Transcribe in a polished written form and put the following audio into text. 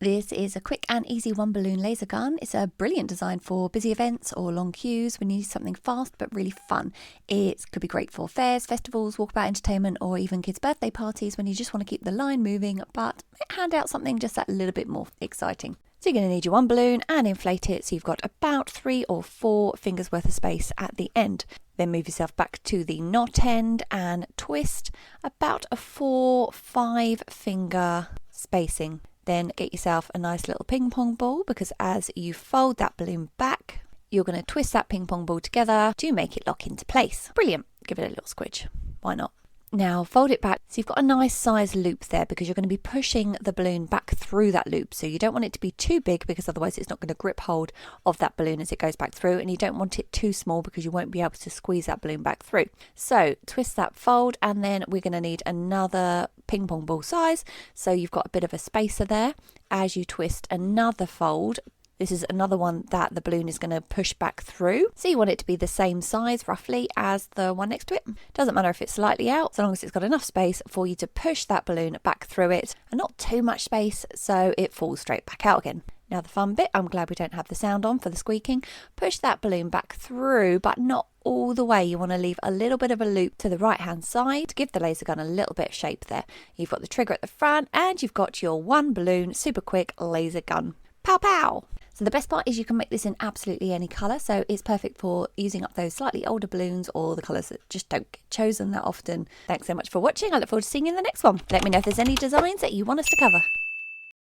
This is a quick and easy one balloon laser gun. It's a brilliant design for busy events or long queues when you need something fast but really fun. It could be great for fairs, festivals, walkabout entertainment, or even kids' birthday parties when you just want to keep the line moving but hand out something just that little bit more exciting. So you're going to need your one balloon and inflate it so you've got about 3 or 4 fingers worth of space at the end. Then move yourself back to the knot end and twist about a 4-5 finger spacing. Then get yourself a nice little ping pong ball, because as you fold that balloon back, you're going to twist that ping pong ball together to make it lock into place. Brilliant. Give it a little squidge. Why not? Now fold it back so you've got a nice size loop there, because you're going to be pushing the balloon back through that loop. So you don't want it to be too big, because otherwise it's not going to grip hold of that balloon as it goes back through, and you don't want it too small because you won't be able to squeeze that balloon back through. So twist that fold, and then we're going to need another ping pong ball size, so you've got a bit of a spacer there. As you twist another fold, this is another one that the balloon is going to push back through. So you want it to be the same size roughly as the one next to it. Doesn't matter if it's slightly out, so long as it's got enough space for you to push that balloon back through it, and not too much space so it falls straight back out again. Now the fun bit, I'm glad we don't have the sound on for the squeaking. Push that balloon back through, but not all the way. You want to leave a little bit of a loop to the right hand side to give the laser gun a little bit of shape there. You've got the trigger at the front and you've got your one balloon super quick laser gun. Pow pow! So the best part is you can make this in absolutely any colour, so it's perfect for using up those slightly older balloons or the colours that just don't get chosen that often. Thanks so much for watching. I look forward to seeing you in the next one. Let me know if there's any designs that you want us to cover.